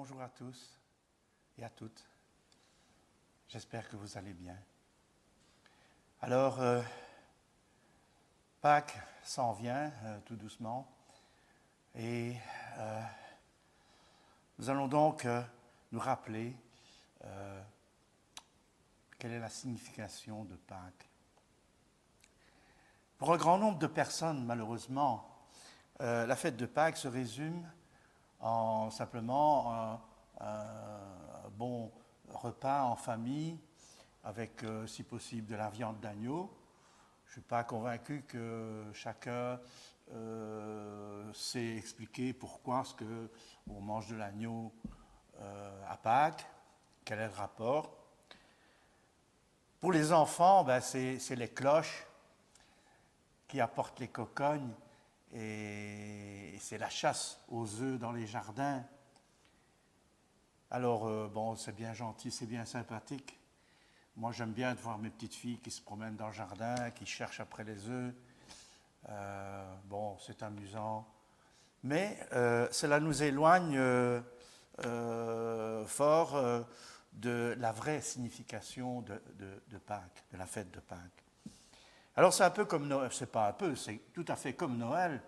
Bonjour à tous et à toutes. J'espère que vous allez bien. Alors, Pâques s'en vient tout doucement et nous allons donc nous rappeler quelle est la signification de Pâques. Pour un grand nombre de personnes, malheureusement, la fête de Pâques se résume en simplement un bon repas en famille avec, si possible, de la viande d'agneau. Je ne suis pas convaincu que chacun sait expliquer pourquoi est-ce qu'on mange de l'agneau à Pâques, quel est le rapport. Pour les enfants, c'est les cloches qui apportent les cocognes et c'est la chasse aux œufs dans les jardins. Alors, c'est bien gentil, c'est bien sympathique. Moi, j'aime bien de voir mes petites filles qui se promènent dans le jardin, qui cherchent après les œufs. C'est amusant. Mais cela nous éloigne fort de la vraie signification de Pâques, de la fête de Pâques. Alors, c'est un peu comme Noël, c'est pas un peu, c'est tout à fait comme Noël.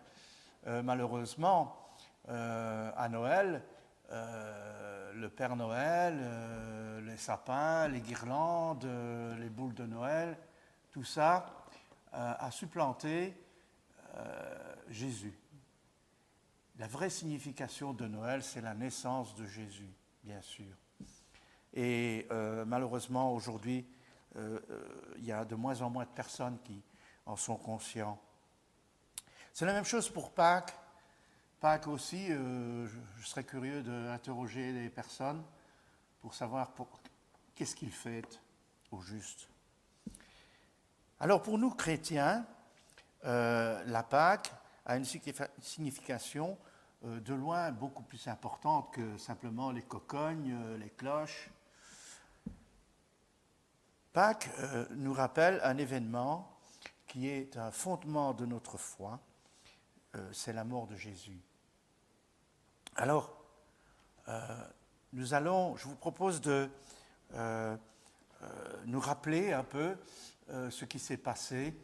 Malheureusement, à Noël, le Père Noël, les sapins, les guirlandes, les boules de Noël, tout ça a supplanté Jésus. La vraie signification de Noël, c'est la naissance de Jésus, bien sûr. Et malheureusement, aujourd'hui, il y a de moins en moins de personnes qui en sont conscients. C'est la même chose pour Pâques. Pâques aussi, je serais curieux d'interroger les personnes pour savoir qu'est-ce qu'ils fêtent au juste. Alors pour nous chrétiens, la Pâques a une signification de loin beaucoup plus importante que simplement les cocognes, les cloches. Pâques nous rappelle un événement qui est un fondement de notre foi, c'est la mort de Jésus. Alors, je vous propose de nous rappeler un peu ce qui s'est passé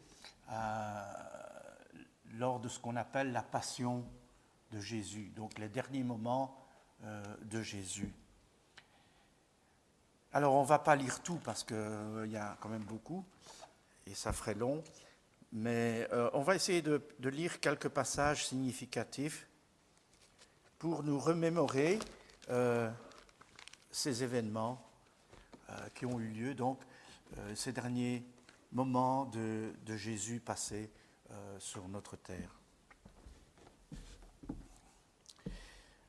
lors de ce qu'on appelle la passion de Jésus, donc les derniers moments de Jésus. Alors, on ne va pas lire tout parce qu'il y a quand même beaucoup et ça ferait long, mais on va essayer de lire quelques passages significatifs pour nous remémorer ces événements qui ont eu lieu, donc ces derniers moments de Jésus passé sur notre terre.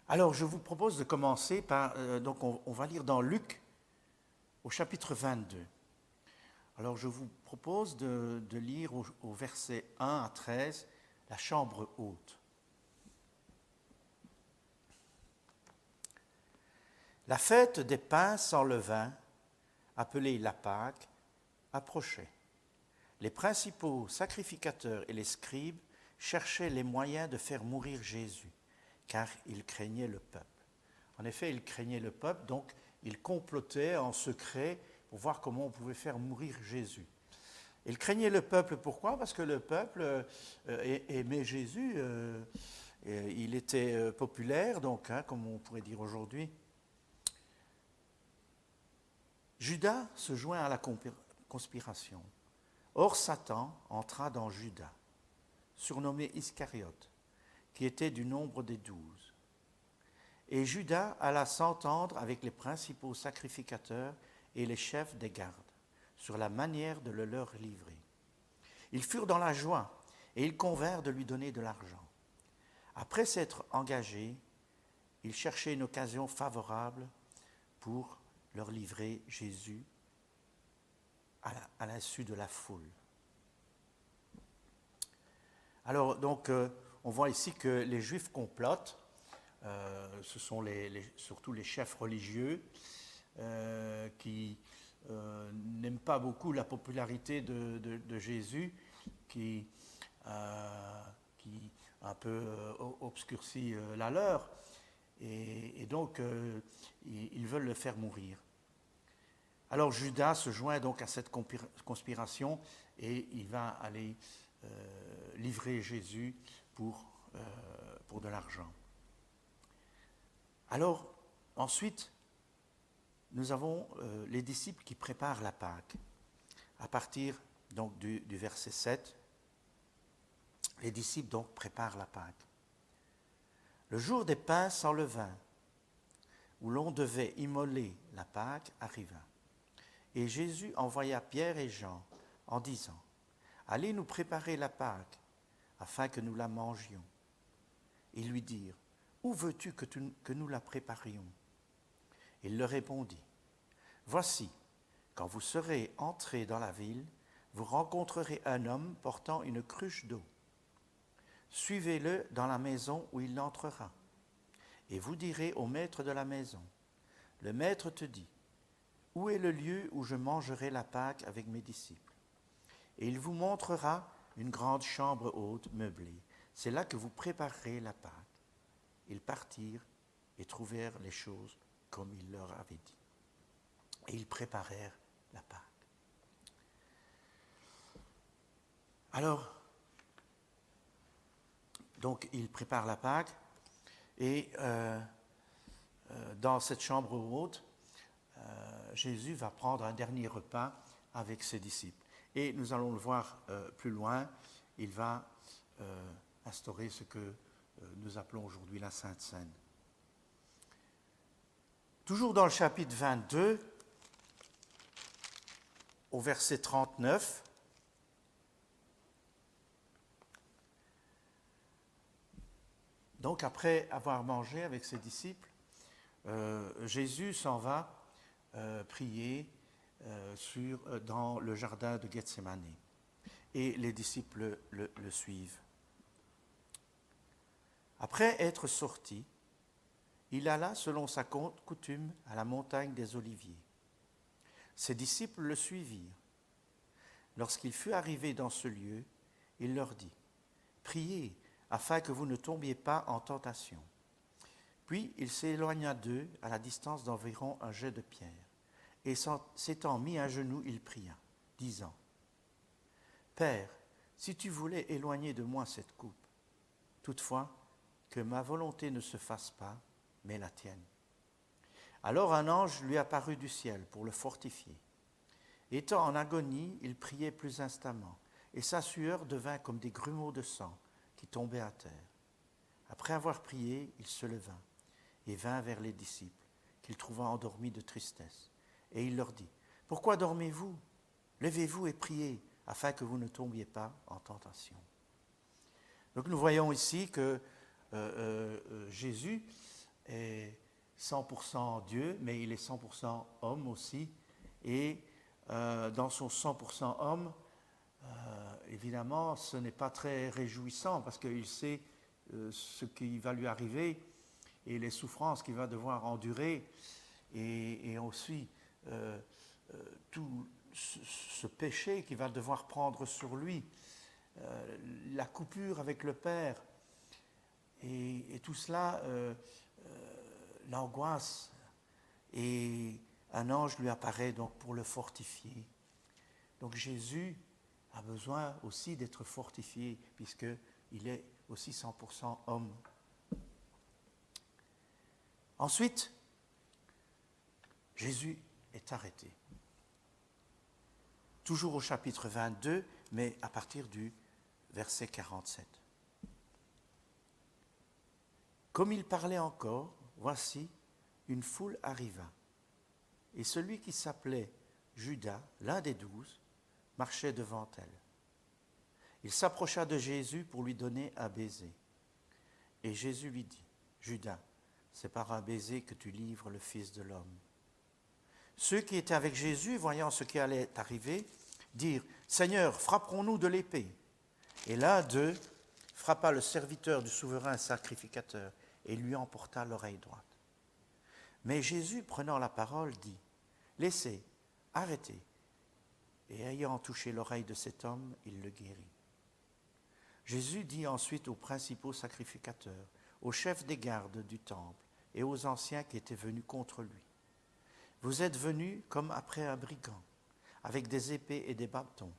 Alors, je vous propose de commencer par, donc on va lire dans Luc au chapitre 22. Alors, je vous propose de lire au verset 1 à 13, la chambre haute. La fête des pains sans levain, appelée la Pâque, approchait. Les principaux sacrificateurs et les scribes cherchaient les moyens de faire mourir Jésus, car ils craignaient le peuple. En effet, ils craignaient le peuple, donc ils complotaient en secret pour voir comment on pouvait faire mourir Jésus. Ils craignaient le peuple, pourquoi ? Parce que le peuple aimait Jésus, il était populaire, donc, comme on pourrait dire aujourd'hui. Judas se joint à la conspiration. Or Satan entra dans Judas, surnommé Iscariote, qui était du nombre des 12. Et Judas alla s'entendre avec les principaux sacrificateurs et les chefs des gardes sur la manière de le leur livrer. Ils furent dans la joie et ils convinrent de lui donner de l'argent. Après s'être engagés, ils cherchaient une occasion favorable pour leur livrer Jésus à l'insu de la foule. Alors, donc, on voit ici que les Juifs complotent. Ce sont surtout les chefs religieux qui n'aiment pas beaucoup la popularité de Jésus, qui un peu obscurcit la leur. et donc ils veulent le faire mourir. Alors Judas se joint donc à cette conspiration et il va aller livrer Jésus pour de l'argent. Alors ensuite, nous avons les disciples qui préparent la Pâque. À partir donc du verset 7, les disciples donc préparent la Pâque. Le jour des pains sans levain, où l'on devait immoler la Pâque, arriva. Et Jésus envoya Pierre et Jean en disant, « Allez nous préparer la Pâque, afin que nous la mangions. » Ils lui dirent, « Où veux-tu que nous la préparions ?» Il leur répondit, « Voici, quand vous serez entrés dans la ville, vous rencontrerez un homme portant une cruche d'eau. Suivez-le dans la maison où il entrera. Et vous direz au maître de la maison, « Le maître te dit, où est le lieu où je mangerai la Pâque avec mes disciples ? Et il vous montrera une grande chambre haute meublée. C'est là que vous préparerez la Pâque. » Ils partirent et trouvèrent les choses comme il leur avait dit. Et ils préparèrent la Pâque. Alors, donc ils préparent la Pâque et dans cette chambre haute, Jésus va prendre un dernier repas avec ses disciples. Et nous allons le voir plus loin, il va instaurer ce que nous appelons aujourd'hui la Sainte Seine. Toujours dans le chapitre 22, au verset 39, donc après avoir mangé avec ses disciples, Jésus s'en va prier dans le jardin de Gethsémane. Et les disciples le suivent. Après être sorti, il alla selon sa coutume à la montagne des Oliviers. Ses disciples le suivirent. Lorsqu'il fut arrivé dans ce lieu, il leur dit, « Priez, afin que vous ne tombiez pas en tentation. » Puis il s'éloigna d'eux à la distance d'environ un jet de pierre. Et s'étant mis à genoux, il pria, disant, « Père, si tu voulais éloigner de moi cette coupe, toutefois, que ma volonté ne se fasse pas, mais la tienne. » Alors un ange lui apparut du ciel pour le fortifier. Étant en agonie, il priait plus instamment, et sa sueur devint comme des grumeaux de sang qui tombaient à terre. Après avoir prié, il se leva et vint vers les disciples, qu'il trouva endormis de tristesse. Et il leur dit, « Pourquoi dormez-vous ? Levez-vous et priez, afin que vous ne tombiez pas en tentation. » Donc nous voyons ici que Jésus est 100% Dieu, mais il est 100% homme aussi. Et dans son 100% homme, évidemment, ce n'est pas très réjouissant parce qu'il sait ce qui va lui arriver et les souffrances qu'il va devoir endurer et aussi tout ce péché qu'il va devoir prendre sur lui, la coupure avec le Père et tout cela l'angoisse. Et un ange lui apparaît donc pour le fortifier. Donc Jésus a besoin aussi d'être fortifié puisqu'il est aussi 100% homme. Ensuite, Jésus est arrêté. Toujours au chapitre 22, mais à partir du verset 47. Comme il parlait encore, voici, une foule arriva. Et celui qui s'appelait Judas, l'un des 12, marchait devant elle. Il s'approcha de Jésus pour lui donner un baiser. Et Jésus lui dit, « Judas, c'est par un baiser que tu livres le Fils de l'homme. » Ceux qui étaient avec Jésus, voyant ce qui allait arriver, dirent, « Seigneur, frapperons-nous de l'épée ?» Et l'un d'eux frappa le serviteur du souverain sacrificateur et lui emporta l'oreille droite. Mais Jésus, prenant la parole, dit, « Laissez, arrêtez. » Et ayant touché l'oreille de cet homme, il le guérit. Jésus dit ensuite aux principaux sacrificateurs, aux chefs des gardes du temple et aux anciens qui étaient venus contre lui. Vous êtes venus comme après un brigand, avec des épées et des bâtons.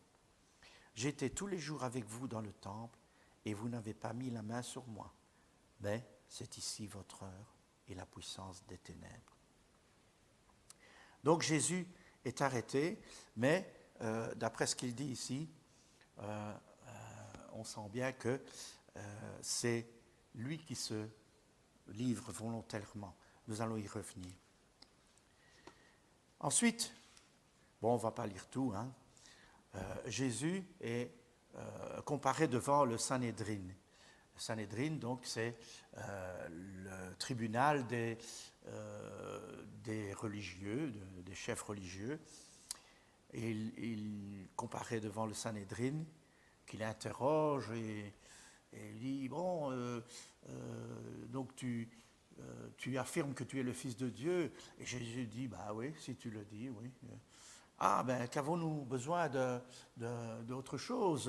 J'étais tous les jours avec vous dans le temple, et vous n'avez pas mis la main sur moi. Mais c'est ici votre heure et la puissance des ténèbres. Donc Jésus est arrêté, mais d'après ce qu'il dit ici, on sent bien que c'est lui qui se livre volontairement. Nous allons y revenir. Ensuite, bon, on ne va pas lire tout, hein. Jésus est comparé devant le Sanhédrin. Le Sanhédrin, donc, c'est le tribunal des religieux, des chefs religieux. Et il comparait devant le Sanhédrin, qu'il interroge et il dit, bon, donc tu affirmes que tu es le Fils de Dieu. Et Jésus dit, bah oui, si tu le dis, oui. Ah, ben, qu'avons-nous besoin d'autre chose,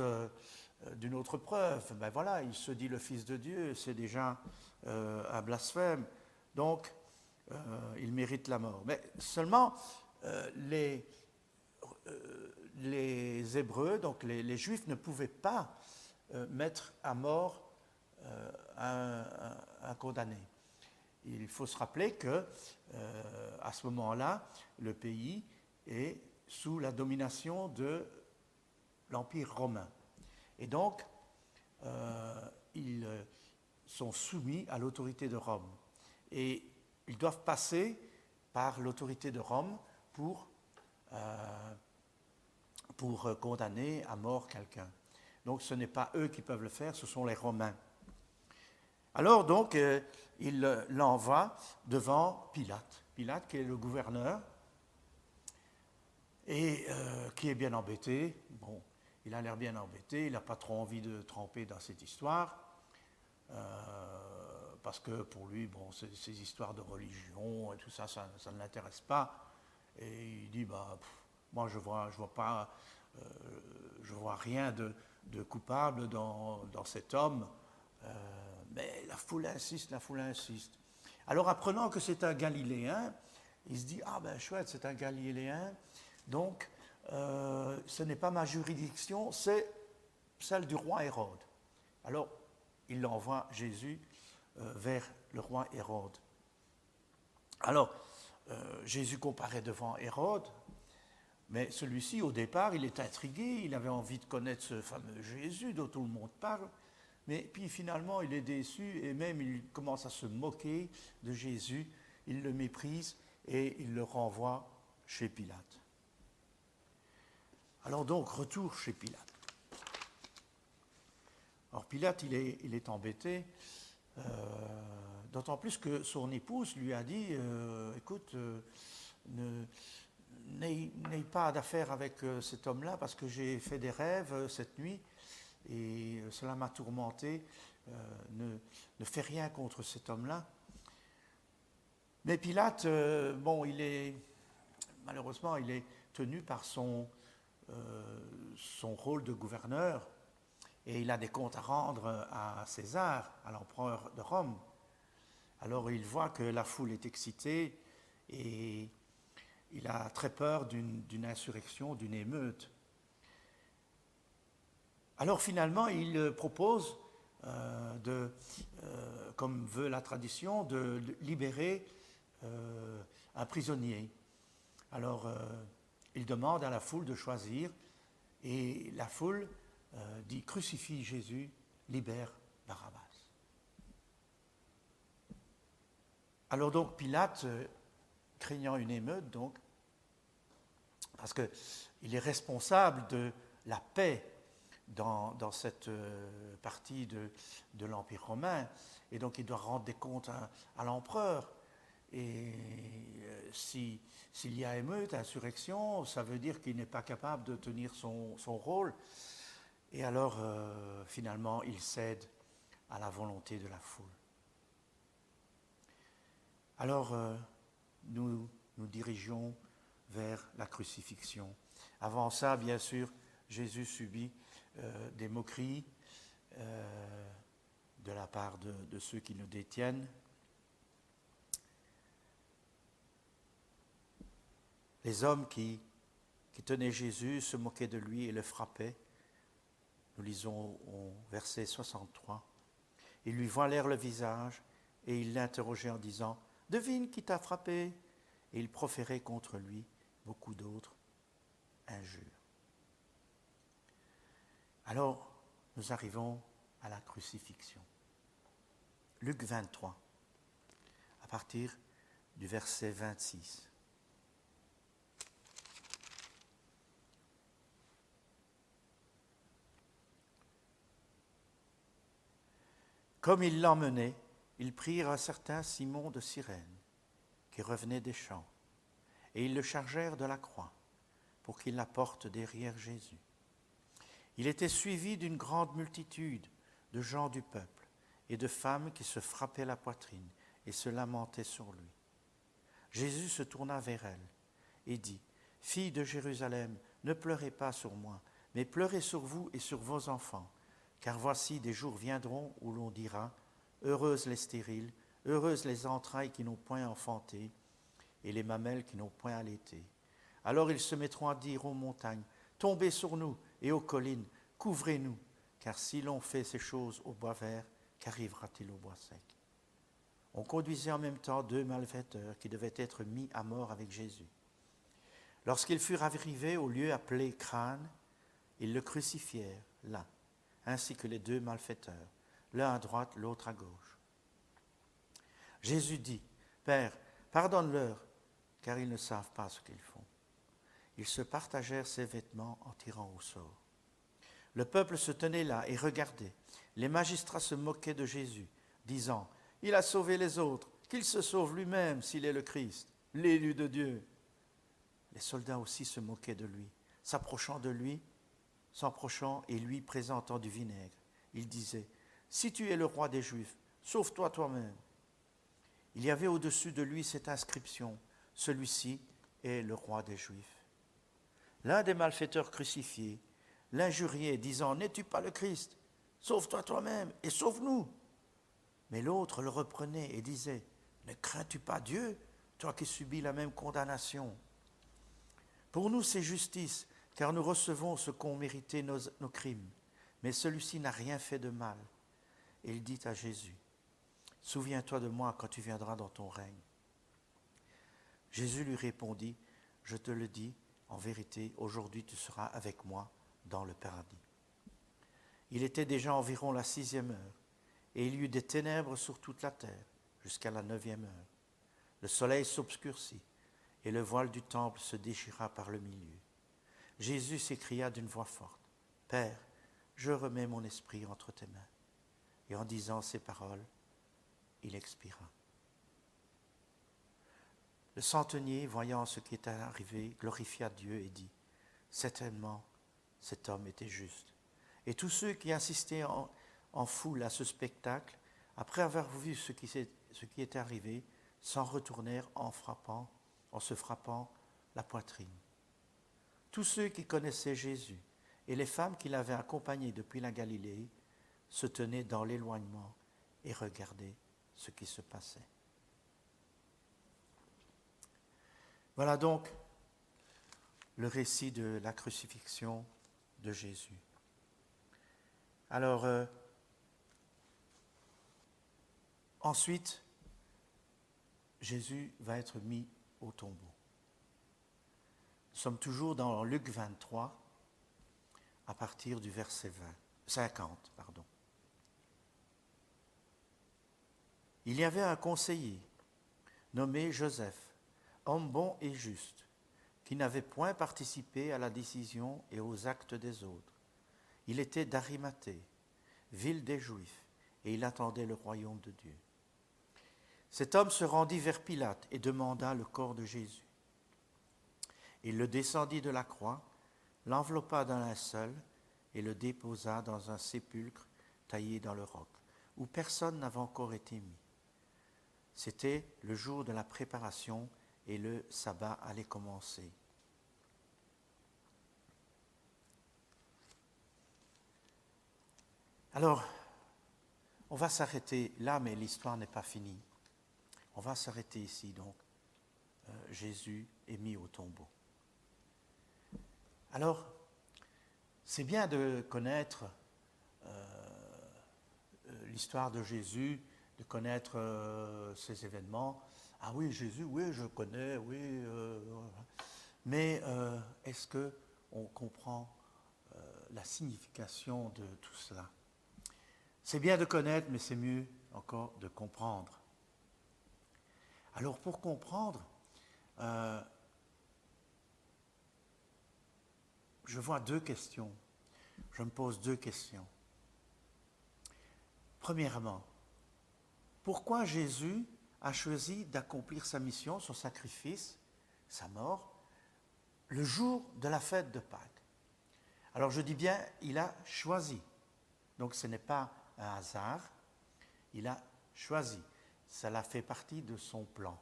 d'une autre preuve? Ben voilà, il se dit le Fils de Dieu, c'est déjà un blasphème. Donc, il mérite la mort. Mais seulement, les Hébreux, donc les Juifs, ne pouvaient pas mettre à mort un condamné. Il faut se rappeler que à ce moment-là, le pays est sous la domination de l'Empire romain. Et donc, ils sont soumis à l'autorité de Rome. Et ils doivent passer par l'autorité de Rome pour condamner à mort quelqu'un. Donc ce n'est pas eux qui peuvent le faire, ce sont les Romains. Alors donc, il l'envoie devant Pilate. Pilate qui est le gouverneur et qui est bien embêté. Bon, il a l'air bien embêté, il n'a pas trop envie de tremper dans cette histoire. Parce que pour lui, bon, ces histoires de religion et tout ça, ça ne l'intéresse pas. Et il dit, bah, moi je vois rien de coupable dans cet homme. Mais la foule insiste. Alors apprenant que c'est un Galiléen, il se dit, ah ben chouette, c'est un Galiléen, donc ce n'est pas ma juridiction, c'est celle du roi Hérode. Alors il envoie Jésus vers le roi Hérode. Alors Jésus comparaît devant Hérode, mais celui-ci au départ il est intrigué, il avait envie de connaître ce fameux Jésus dont tout le monde parle. Mais puis finalement, il est déçu et même il commence à se moquer de Jésus, il le méprise et il le renvoie chez Pilate. Alors donc, retour chez Pilate. Alors Pilate, il est embêté, d'autant plus que son épouse lui a dit, écoute, n'aie pas d'affaire avec cet homme-là parce que j'ai fait des rêves cette nuit. Et cela m'a tourmenté, ne fais rien contre cet homme-là. Mais Pilate, malheureusement, il est tenu par son rôle de gouverneur, et il a des comptes à rendre à César, à l'empereur de Rome. Alors il voit que la foule est excitée, et il a très peur d'une insurrection, d'une émeute. Alors finalement, il propose, comme veut la tradition, de libérer un prisonnier. Alors, il demande à la foule de choisir, et la foule dit « Crucifie Jésus, libère Barabbas ». Alors donc, Pilate, craignant une émeute, donc, parce qu'il est responsable de la paix dans cette partie de l'Empire romain, et donc il doit rendre des comptes à l'empereur. Et s'il y a émeute, insurrection, ça veut dire qu'il n'est pas capable de tenir son rôle. Et alors, finalement, il cède à la volonté de la foule. Alors, nous dirigeons vers la crucifixion. Avant ça, bien sûr, Jésus subit des moqueries de la part de ceux qui le détiennent. Les hommes qui tenaient Jésus se moquaient de lui et le frappaient. Nous lisons au verset 63. Ils lui voilèrent le visage et ils l'interrogeaient en disant « Devine qui t'a frappé ?» Et ils proféraient contre lui beaucoup d'autres injures. Alors, nous arrivons à la crucifixion. Luc 23, à partir du verset 26. Comme ils l'emmenaient, ils prirent un certain Simon de Cyrène, qui revenait des champs, et ils le chargèrent de la croix, pour qu'il la porte derrière Jésus. Il était suivi d'une grande multitude de gens du peuple et de femmes qui se frappaient la poitrine et se lamentaient sur lui. Jésus se tourna vers elles et dit « Filles de Jérusalem, ne pleurez pas sur moi, mais pleurez sur vous et sur vos enfants, car voici des jours viendront où l'on dira « Heureuses les stériles, heureuses les entrailles qui n'ont point enfanté, et les mamelles qui n'ont point allaité. Alors ils se mettront à dire aux montagnes « Tombez sur nous !» et aux collines « Couvrez-nous !» Car si l'on fait ces choses au bois vert, qu'arrivera-t-il au bois sec? On conduisait en même temps 2 malfaiteurs qui devaient être mis à mort avec Jésus. Lorsqu'ils furent arrivés au lieu appelé Crâne, ils le crucifièrent là, ainsi que les 2 malfaiteurs, l'un à droite, l'autre à gauche. Jésus dit « Père, pardonne-leur, car ils ne savent pas ce qu'ils font. » Ils se partagèrent ses vêtements en tirant au sort. Le peuple se tenait là et regardait. Les magistrats se moquaient de Jésus, disant « Il a sauvé les autres, qu'il se sauve lui-même s'il est le Christ, l'élu de Dieu. » Les soldats aussi se moquaient de lui, s'approchant et lui présentant du vinaigre. Ils disaient « Si tu es le roi des Juifs, sauve-toi toi-même. » Il y avait au-dessus de lui cette inscription « Celui-ci est le roi des Juifs. » L'un des malfaiteurs crucifiés l'injuriait, disant « N'es-tu pas le Christ? Sauve-toi toi-même et sauve-nous. » Mais l'autre le reprenait et disait « Ne crains-tu pas Dieu, toi qui subis la même condamnation? Pour nous c'est justice, car nous recevons ce qu'ont mérité nos crimes. Mais celui-ci n'a rien fait de mal. » Et il dit à Jésus « Souviens-toi de moi quand tu viendras dans ton règne. » Jésus lui répondit « Je te le dis, en vérité, aujourd'hui tu seras avec moi dans le paradis. » Il était déjà environ la 6e heure, et il y eut des ténèbres sur toute la terre, jusqu'à la 9e heure. Le soleil s'obscurcit, et le voile du temple se déchira par le milieu. Jésus s'écria d'une voix forte, « Père, je remets mon esprit entre tes mains. » Et en disant ces paroles, il expira. Le centenier, voyant ce qui était arrivé, glorifia Dieu et dit « Certainement, cet homme était juste. » Et tous ceux qui assistaient en foule à ce spectacle, après avoir vu ce qui était arrivé, s'en retournèrent en se frappant la poitrine. Tous ceux qui connaissaient Jésus et les femmes qui l'avaient accompagné depuis la Galilée se tenaient dans l'éloignement et regardaient ce qui se passait. Voilà donc le récit de la crucifixion de Jésus. Alors, ensuite, Jésus va être mis au tombeau. Nous sommes toujours dans Luc 23, à partir du verset 50. Il y avait un conseiller nommé Joseph, homme bon et juste, qui n'avait point participé à la décision et aux actes des autres. Il était d'Arimathée, ville des Juifs, et il attendait le royaume de Dieu. Cet homme se rendit vers Pilate et demanda le corps de Jésus. Il le descendit de la croix, l'enveloppa d'un linceul et le déposa dans un sépulcre taillé dans le roc, où personne n'avait encore été mis. C'était le jour de la préparation et le sabbat allait commencer. Alors, on va s'arrêter là, mais l'histoire n'est pas finie. On va s'arrêter ici, donc. Jésus est mis au tombeau. Alors, c'est bien de connaître l'histoire de Jésus, de connaître ces événements. Ah oui, Jésus, oui, je connais, oui. Mais est-ce qu'on comprend la signification de tout cela? C'est bien de connaître, mais c'est mieux encore de comprendre. Alors pour comprendre, je vois deux questions. Je me pose deux questions. Premièrement, pourquoi Jésus a choisi d'accomplir sa mission, son sacrifice, sa mort, le jour de la fête de Pâques? Alors je dis bien, il a choisi. Donc ce n'est pas un hasard, il a choisi. Cela fait partie de son plan.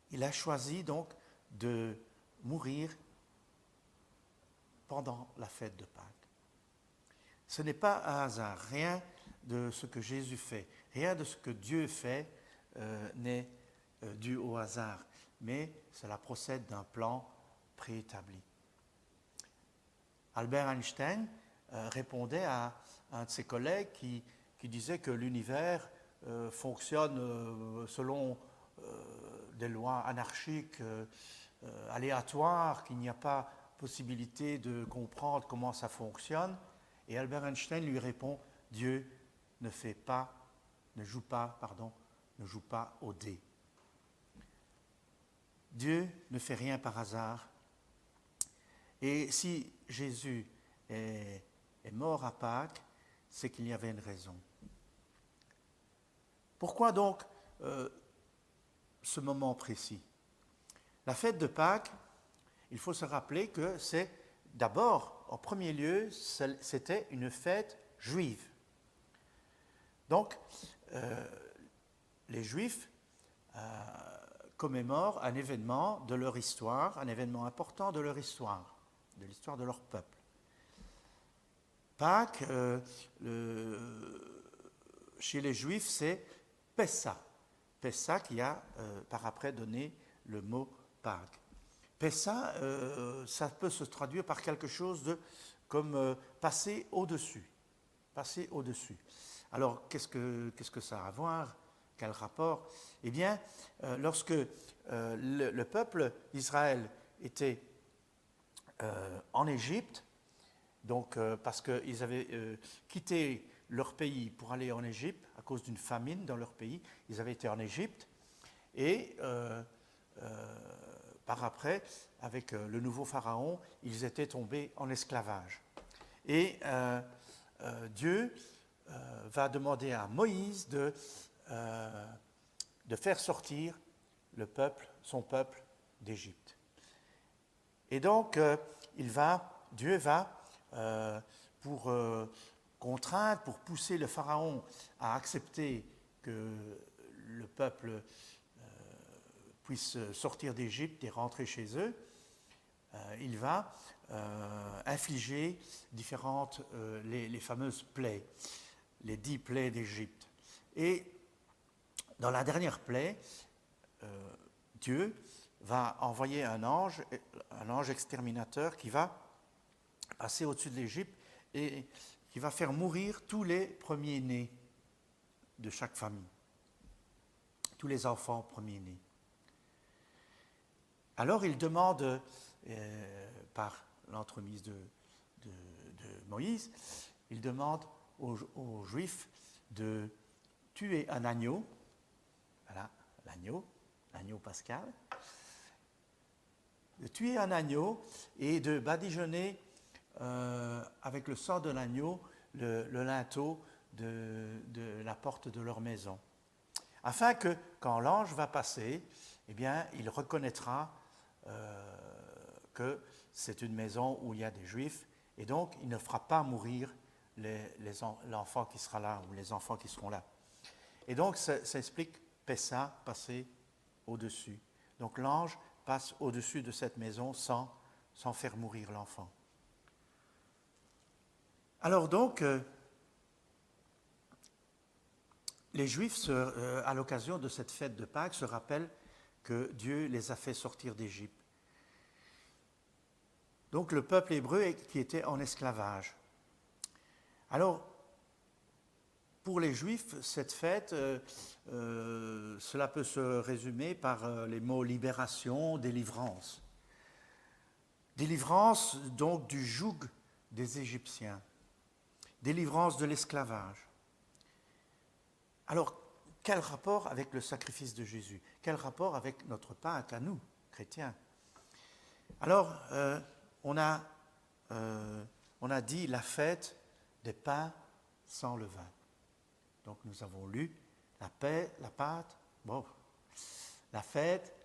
Il a choisi donc de mourir pendant la fête de Pâques. Ce n'est pas un hasard. Rien de ce que Jésus fait, rien de ce que Dieu fait n'est dû au hasard, mais cela procède d'un plan préétabli. Albert Einstein répondait à un de ses collègues qui disait que l'univers fonctionne selon des lois anarchiques, aléatoires, qu'il n'y a pas possibilité de comprendre comment ça fonctionne. Et Albert Einstein lui répond, Dieu ne joue pas au dé. Dieu ne fait rien par hasard. Et si Jésus est mort à Pâques, c'est qu'il y avait une raison. Pourquoi donc ce moment précis? La fête de Pâques, il faut se rappeler que c'est d'abord, en premier lieu, c'était une fête juive. Donc, les Juifs commémorent un événement de leur histoire, un événement important de leur histoire, de l'histoire de leur peuple. Pâques, chez les Juifs, c'est Pessa. Pessa qui a par après donné le mot Pâques. Pessa, ça peut se traduire par quelque chose de comme passer au-dessus. Passer au-dessus. Alors, qu'est-ce que ça a à voir? Quel rapport? Eh bien, lorsque le peuple d'Israël était en Égypte, donc parce qu'ils avaient quitté leur pays pour aller en Égypte à cause d'une famine dans leur pays, ils avaient été en Égypte et par après, avec le nouveau pharaon, ils étaient tombés en esclavage. Et Dieu va demander à Moïse de faire sortir son peuple d'Égypte. Et donc, Dieu va, pour contraindre, pour pousser le pharaon à accepter que le peuple puisse sortir d'Égypte et rentrer chez eux, il va infliger différentes, les fameuses plaies, les 10 plaies d'Égypte. Et dans la dernière plaie, Dieu va envoyer un ange exterminateur qui va passer au-dessus de l'Égypte et qui va faire mourir tous les premiers-nés de chaque famille, tous les enfants premiers-nés. Alors il demande, par l'entremise de Moïse, il demande aux Juifs de tuer un agneau, voilà, l'agneau pascal, de tuer un agneau et de badigeonner avec le sang de l'agneau le linteau de la porte de leur maison, afin que, quand l'ange va passer, eh bien, il reconnaîtra que c'est une maison où il y a des Juifs, et donc il ne fera pas mourir l'enfant qui sera là, ou les enfants qui seront là. Et donc, ça explique Pessa, passer au-dessus. Donc l'ange passe au-dessus de cette maison sans faire mourir l'enfant. Alors donc, les Juifs, à l'occasion de cette fête de Pâques, se rappellent que Dieu les a fait sortir d'Égypte. Donc le peuple hébreu qui était en esclavage. Alors, pour les Juifs, cette fête, cela peut se résumer par les mots libération, délivrance. Délivrance donc du joug des Égyptiens, délivrance de l'esclavage. Alors, quel rapport avec le sacrifice de Jésus? Quel rapport avec notre Pâques à nous, chrétiens? Alors, on a dit la fête des pains sans levain. Donc, nous avons lu la fête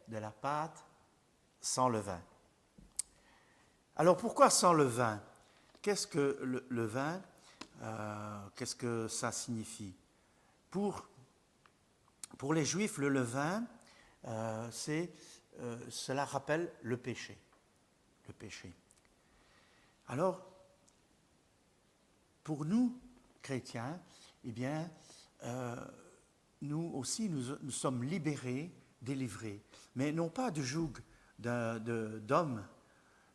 de la pâte sans levain. Alors, pourquoi sans levain? Qu'est-ce que le vin? Qu'est-ce que ça signifie? Pour les Juifs, le levain, cela rappelle le péché. Le péché. Alors, pour nous, chrétiens, eh bien, nous aussi, nous sommes libérés, délivrés, mais non pas du joug d'homme,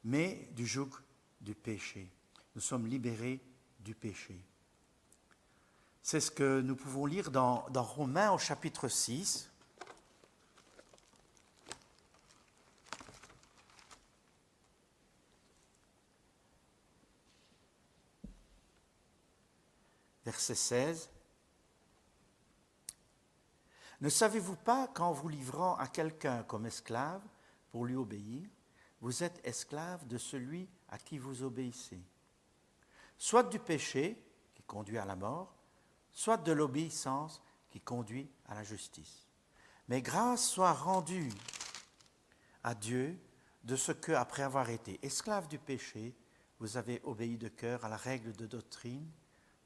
mais du joug du péché. Nous sommes libérés du péché. C'est ce que nous pouvons lire dans Romains au chapitre 6. Verset 16. Ne savez-vous pas qu'en vous livrant à quelqu'un comme esclave pour lui obéir, vous êtes esclave de celui à qui vous obéissez, soit du péché qui conduit à la mort, soit de l'obéissance qui conduit à la justice. Mais grâce soit rendue à Dieu de ce que, après avoir été esclave du péché, vous avez obéi de cœur à la règle de doctrine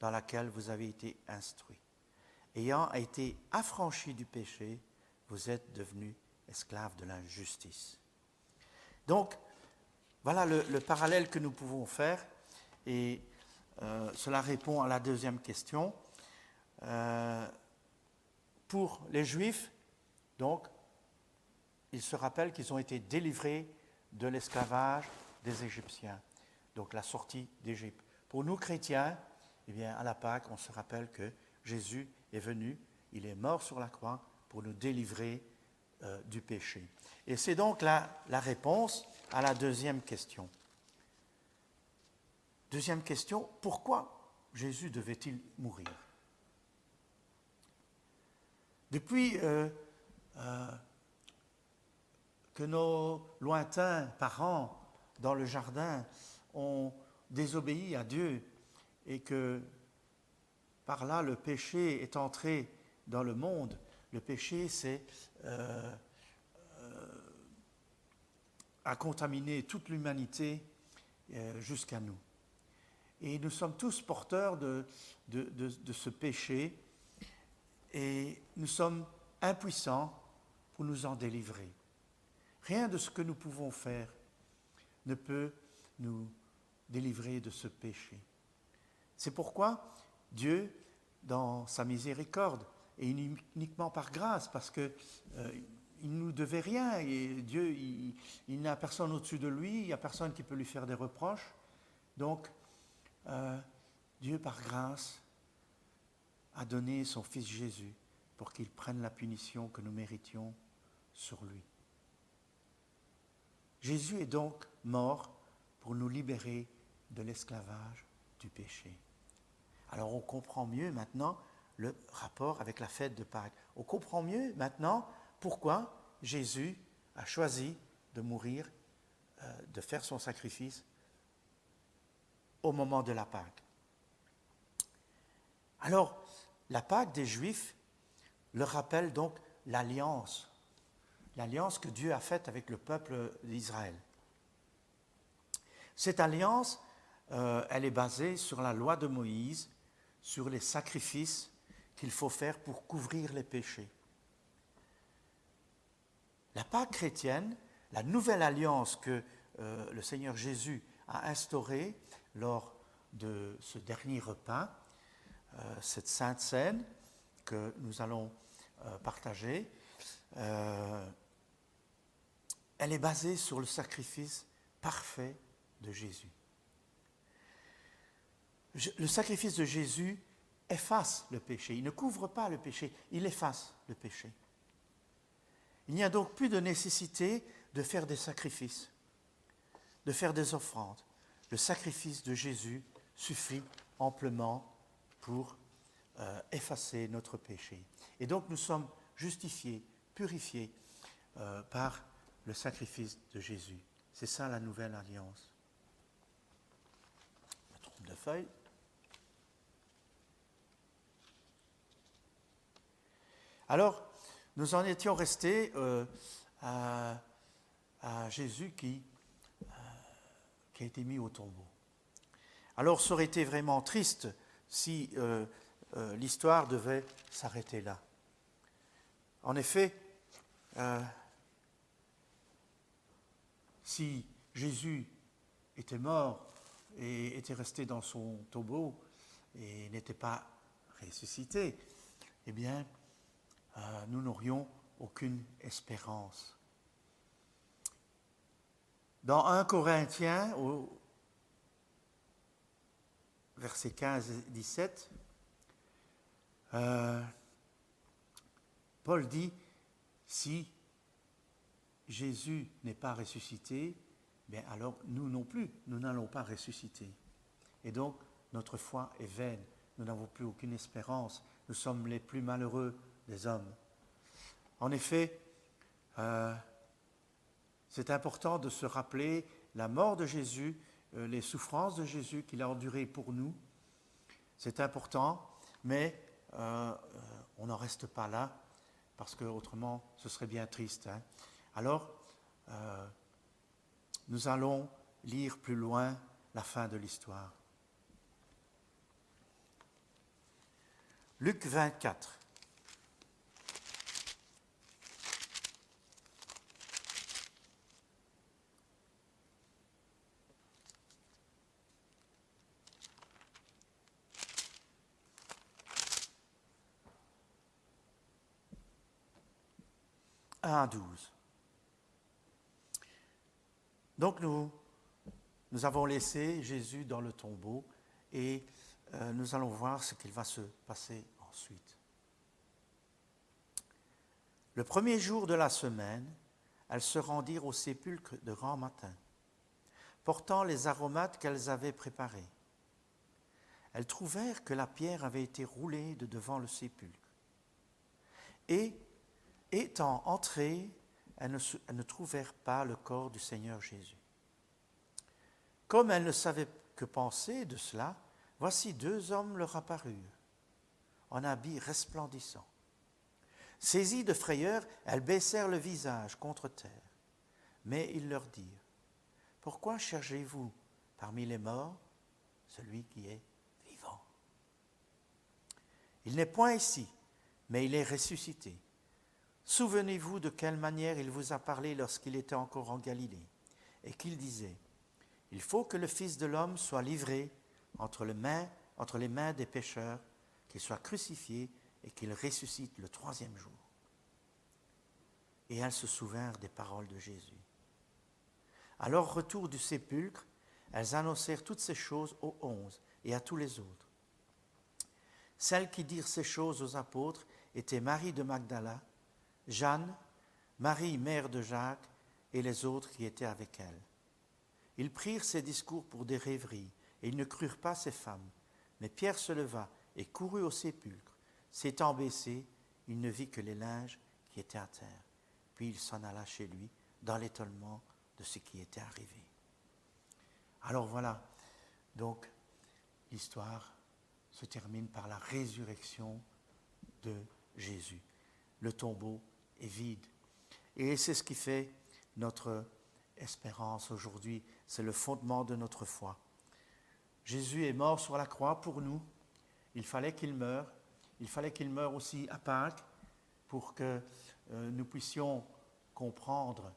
dans laquelle vous avez été instruit. Ayant été affranchi du péché, vous êtes devenu esclave de la justice. Donc, voilà le parallèle que nous pouvons faire, et cela répond à la deuxième question. Pour les Juifs, donc, ils se rappellent qu'ils ont été délivrés de l'esclavage des Égyptiens, donc la sortie d'Égypte. Pour nous, chrétiens, eh bien, à la Pâque, on se rappelle que Jésus est venu, il est mort sur la croix pour nous délivrer du péché. Et c'est donc la réponse à la deuxième question. Deuxième question, pourquoi Jésus devait-il mourir? Depuis que nos lointains parents dans le jardin ont désobéi à Dieu et que par là le péché est entré dans le monde, le péché a contaminé toute l'humanité jusqu'à nous. Et nous sommes tous porteurs de ce péché et nous sommes impuissants pour nous en délivrer. Rien de ce que nous pouvons faire ne peut nous délivrer de ce péché. C'est pourquoi Dieu, dans sa miséricorde, et uniquement par grâce, parce qu'il ne nous devait rien, et Dieu, il n'a personne au-dessus de lui, il n'y a personne qui peut lui faire des reproches. Donc, Dieu, par grâce, a donné son Fils Jésus pour qu'il prenne la punition que nous méritions sur lui. Jésus est donc mort pour nous libérer de l'esclavage du péché. Alors on comprend mieux maintenant le rapport avec la fête de Pâques. On comprend mieux maintenant pourquoi Jésus a choisi de mourir, de faire son sacrifice au moment de la Pâque. Alors, la Pâque des Juifs leur rappelle donc l'alliance que Dieu a faite avec le peuple d'Israël. Cette alliance, elle est basée sur la loi de Moïse, sur les sacrifices qu'il faut faire pour couvrir les péchés. La Pâque chrétienne, la nouvelle alliance que le Seigneur Jésus a instaurée lors de ce dernier repas, cette sainte scène que nous allons partager, elle est basée sur le sacrifice parfait de Jésus. Le sacrifice de Jésus efface le péché. Il ne couvre pas le péché, il efface le péché. Il n'y a donc plus de nécessité de faire des sacrifices, de faire des offrandes. Le sacrifice de Jésus suffit amplement pour effacer notre péché. Et donc nous sommes justifiés, purifiés par le sacrifice de Jésus. C'est ça la nouvelle alliance. Je me trompe de feuille. Alors, nous en étions restés à Jésus qui a été mis au tombeau. Alors, ça aurait été vraiment triste si l'histoire devait s'arrêter là. En effet, si Jésus était mort et était resté dans son tombeau et n'était pas ressuscité, eh bien, nous n'aurions aucune espérance. Dans 1 Corinthiens, au versets 15 et 17, Paul dit, si Jésus n'est pas ressuscité, bien alors nous non plus, nous n'allons pas ressusciter. Et donc, notre foi est vaine, nous n'avons plus aucune espérance, nous sommes les plus malheureux des hommes. En effet, c'est important de se rappeler la mort de Jésus, les souffrances de Jésus qu'il a endurées pour nous. C'est important, mais on n'en reste pas là, parce qu'autrement, ce serait bien triste. Hein. Alors, nous allons lire plus loin la fin de l'histoire. Luc 24. « 1 à 12. Donc nous avons laissé Jésus dans le tombeau et nous allons voir ce qu'il va se passer ensuite. Le premier jour de la semaine, elles se rendirent au sépulcre de grand matin, portant les aromates qu'elles avaient préparés. Elles trouvèrent que la pierre avait été roulée de devant le sépulcre. Et, étant entrées, elles ne trouvèrent pas le corps du Seigneur Jésus. Comme elles ne savaient que penser de cela, voici 2 hommes leur apparurent, en habits resplendissants. Saisies de frayeur, elles baissèrent le visage contre terre. Mais ils leur dirent, « Pourquoi cherchez-vous parmi les morts celui qui est vivant? Il n'est point ici, mais il est ressuscité. Souvenez-vous de quelle manière il vous a parlé lorsqu'il était encore en Galilée, et qu'il disait, « Il faut que le Fils de l'homme soit livré entre les mains des pécheurs, qu'il soit crucifié et qu'il ressuscite le 3e jour. » Et elles se souvinrent des paroles de Jésus. À leur retour du sépulcre, elles annoncèrent toutes ces choses aux 11 et à tous les autres. Celles qui dirent ces choses aux apôtres étaient Marie de Magdala, Jeanne, Marie, mère de Jacques, et les autres qui étaient avec elle. Ils prirent ces discours pour des rêveries, et ils ne crurent pas ces femmes. Mais Pierre se leva et courut au sépulcre. S'étant baissé, il ne vit que les linges qui étaient à terre. Puis il s'en alla chez lui, dans l'étonnement de ce qui était arrivé. Alors voilà, donc l'histoire se termine par la résurrection de Jésus. Le tombeau est vide. Et c'est ce qui fait notre espérance aujourd'hui. C'est le fondement de notre foi. Jésus est mort sur la croix pour nous. Il fallait qu'il meure. Il fallait qu'il meure aussi à Pâques pour que nous puissions comprendre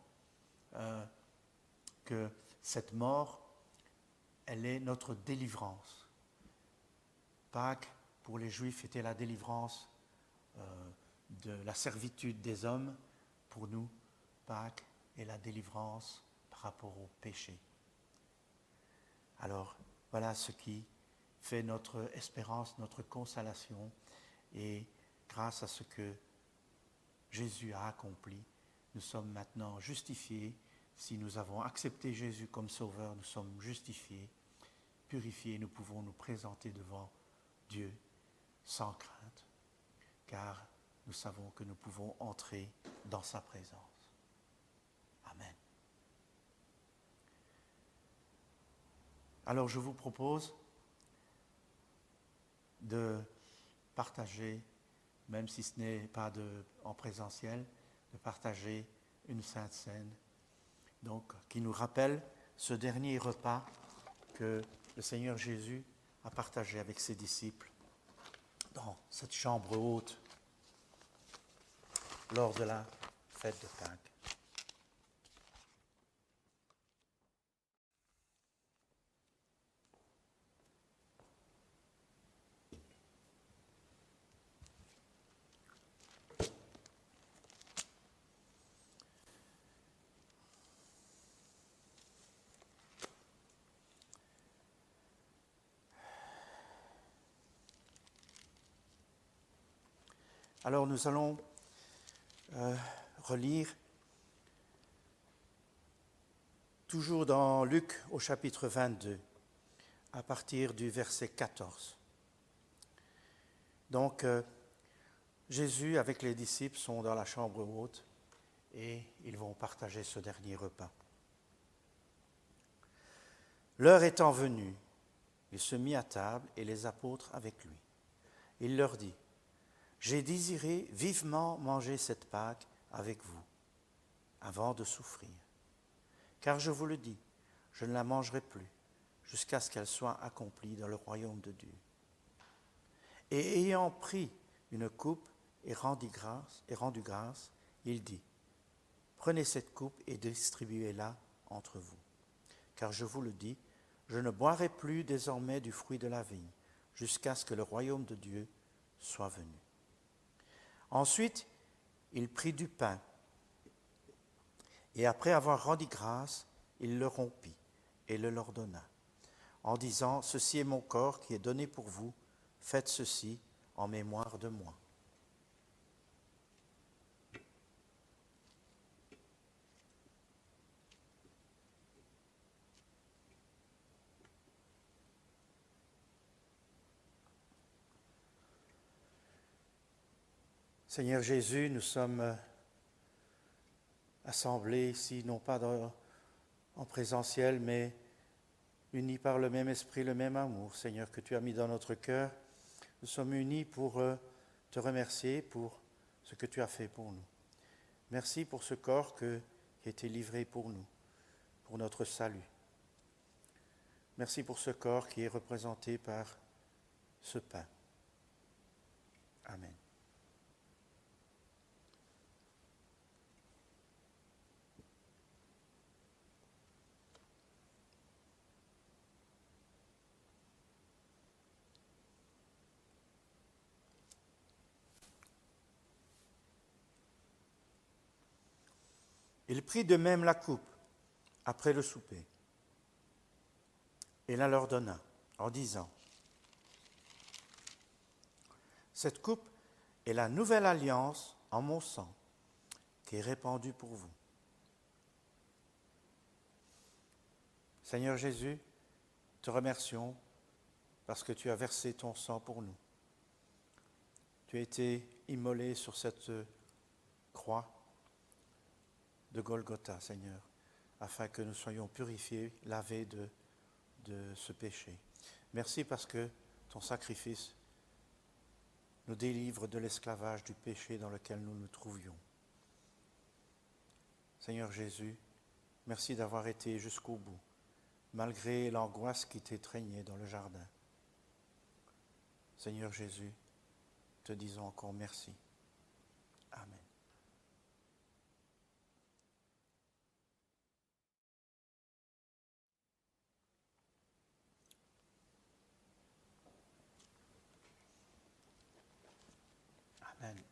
que cette mort, elle est notre délivrance. Pâques, pour les Juifs, était la délivrance de la servitude des hommes. Pour nous, Pâques, et la délivrance par rapport au péché. Alors, voilà ce qui fait notre espérance, notre consolation, et grâce à ce que Jésus a accompli, nous sommes maintenant justifiés. Si nous avons accepté Jésus comme Sauveur, nous sommes justifiés, purifiés, nous pouvons nous présenter devant Dieu sans crainte, car nous savons que nous pouvons entrer dans sa présence. Amen. Alors je vous propose de partager, même si ce n'est pas en présentiel, de partager une Sainte Seine, donc, qui nous rappelle ce dernier repas que le Seigneur Jésus a partagé avec ses disciples dans cette chambre haute lors de la fête de Pâques. Alors nous allons relire toujours dans Luc au chapitre 22, à partir du verset 14. Donc Jésus avec les disciples sont dans la chambre haute et ils vont partager ce dernier repas. L'heure étant venue, il se mit à table et les apôtres avec lui. Il leur dit: j'ai désiré vivement manger cette Pâque avec vous, avant de souffrir. Car je vous le dis, je ne la mangerai plus, jusqu'à ce qu'elle soit accomplie dans le royaume de Dieu. Et ayant pris une coupe et rendu grâce, il dit: prenez cette coupe et distribuez-la entre vous. Car je vous le dis, je ne boirai plus désormais du fruit de la vigne, jusqu'à ce que le royaume de Dieu soit venu. Ensuite, il prit du pain, et après avoir rendu grâce, il le rompit et le leur donna, en disant: ceci est mon corps qui est donné pour vous, faites ceci en mémoire de moi. Seigneur Jésus, nous sommes assemblés ici, non pas en présentiel, mais unis par le même esprit, le même amour, Seigneur, que tu as mis dans notre cœur. Nous sommes unis pour te remercier pour ce que tu as fait pour nous. Merci pour ce corps qui a été livré pour nous, pour notre salut. Merci pour ce corps qui est représenté par ce pain. Amen. Il prit de même la coupe après le souper et la leur donna en disant: cette coupe est la nouvelle alliance en mon sang qui est répandue pour vous. Seigneur Jésus, te remercions parce que tu as versé ton sang pour nous. Tu as été immolé sur cette croix de Golgotha, Seigneur, afin que nous soyons purifiés, lavés de ce péché. Merci parce que ton sacrifice nous délivre de l'esclavage du péché dans lequel nous nous trouvions. Seigneur Jésus, merci d'avoir été jusqu'au bout, malgré l'angoisse qui t'étreignait dans le jardin. Seigneur Jésus, te disons encore merci. Amen. Amen.